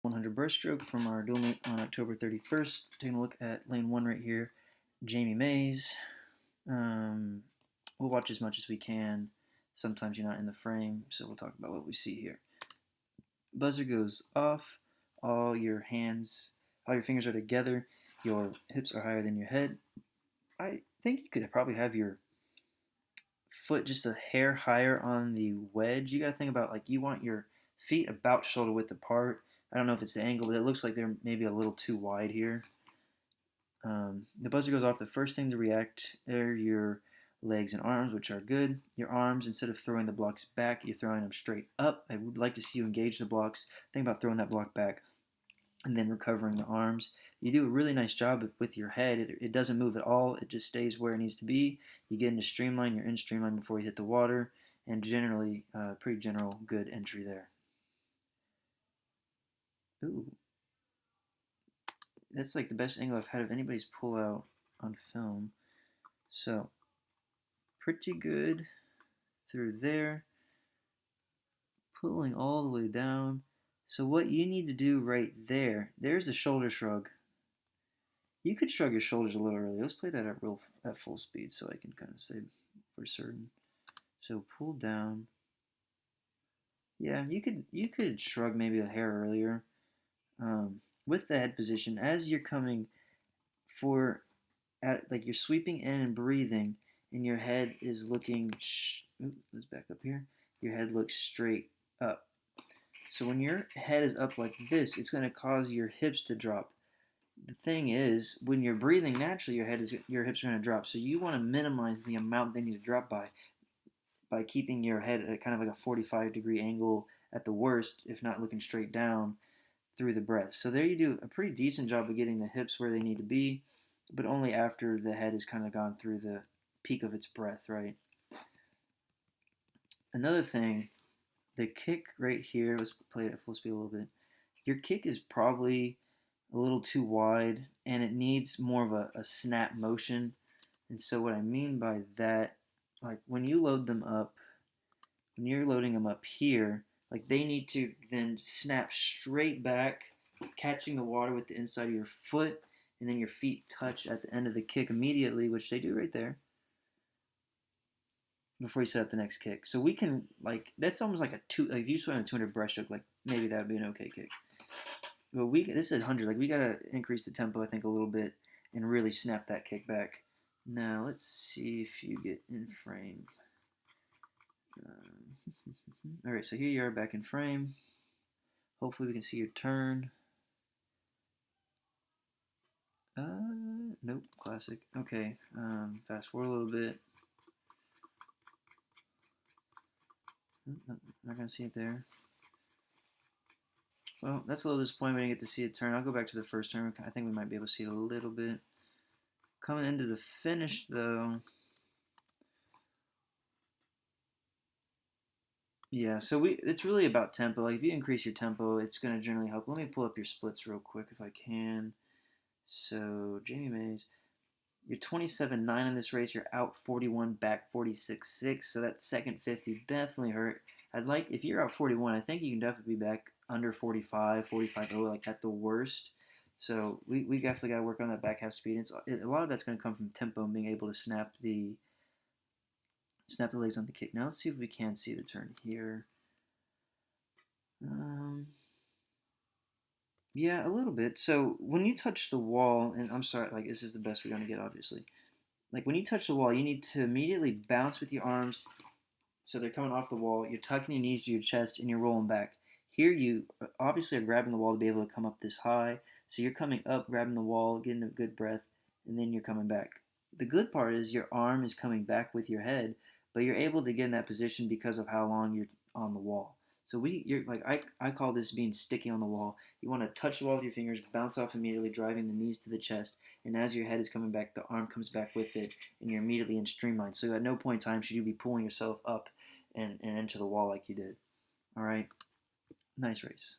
100 breaststroke from our dual meet on October 31st. Taking a look at lane 1 right here, Jamie Mays. We'll watch as much as we can. Sometimes you're not in the frame, so we'll talk about what we see here. Buzzer goes off. All your fingers are together. Your hips are higher than your head. I think you could probably have your foot just a hair higher on the wedge. You got to think about, like, you want your feet about shoulder width apart. I don't know if it's the angle, but it looks like they're maybe a little too wide here. The buzzer goes off. The first thing to react are your legs and arms, which are good. Your arms, instead of throwing the blocks back, you're throwing them straight up. I would like to see you engage the blocks. Think about throwing that block back and then recovering the arms. You do a really nice job with your head. It doesn't move at all. It just stays where it needs to be. You get into streamline. You're in streamline before you hit the water. And generally, pretty general good entry there. Ooh. That's like the best angle I've had of anybody's pull out on film. So, pretty good through there. Pulling all the way down. So what you need to do right there's the shoulder shrug. You could shrug your shoulders a little early. Let's play that at full speed so I can kind of say for certain. So pull down. Yeah, you could shrug maybe a hair earlier. With the head position, as you're coming like you're sweeping in and breathing, and your head is looking. Let's back up here. Your head looks straight up. So when your head is up like this, it's going to cause your hips to drop. The thing is, when you're breathing naturally, your hips are going to drop. So you want to minimize the amount they need to drop by keeping your head at kind of like a 45-degree angle at the worst, if not looking straight down through the breath. So there you do a pretty decent job of getting the hips where they need to be, but only after the head has kind of gone through the peak of its breath, right? Another thing, the kick right here, let's play it at full speed a little bit. Your kick is probably a little too wide, and it needs more of a snap motion. And so what I mean by that, like when you load them up, when you're loading them up here, like they need to then snap straight back, catching the water with the inside of your foot, and then your feet touch at the end of the kick immediately, which they do right there, before you set up the next kick. So we can, like, that's almost like if you swim a 200 breaststroke, like maybe that would be an okay kick. But this is 100, like we gotta increase the tempo, I think, a little bit and really snap that kick back. Now let's see if you get in frame. All right, so here you are back in frame. Hopefully we can see your turn. Nope, classic. Okay, fast forward a little bit. Not gonna see it there. Well, that's a little disappointing. We didn't get to see a turn. I'll go back to the first turn. I think we might be able to see it a little bit. Coming into the finish, though. Yeah, so it's really about tempo. Like if you increase your tempo, it's going to generally help. Let me pull up your splits real quick if I can. So, Jamie Mays, you're 27.9 in this race. You're out 41, back 46.6. So that second 50 definitely hurt. If you're out 41, I think you can definitely be back under 45, 45.0, like at the worst. So we definitely got to work on that back half speed. A lot of that's going to come from tempo and being able to snap the legs on the kick. Now let's see if we can see the turn here. Yeah, a little bit. So when you touch the wall, and I'm sorry, like this is the best we're going to get, obviously. Like when you touch the wall, you need to immediately bounce with your arms so they're coming off the wall. You're tucking your knees to your chest and you're rolling back. Here you obviously are grabbing the wall to be able to come up this high. So you're coming up, grabbing the wall, getting a good breath, and then you're coming back. The good part is your arm is coming back with your head, but you're able to get in that position because of how long you're on the wall. So you're like I call this being sticky on the wall. You want to touch the wall with your fingers, bounce off immediately, driving the knees to the chest, and as your head is coming back, the arm comes back with it, and you're immediately in streamline. So at no point in time should you be pulling yourself up and into the wall like you did. All right, nice race.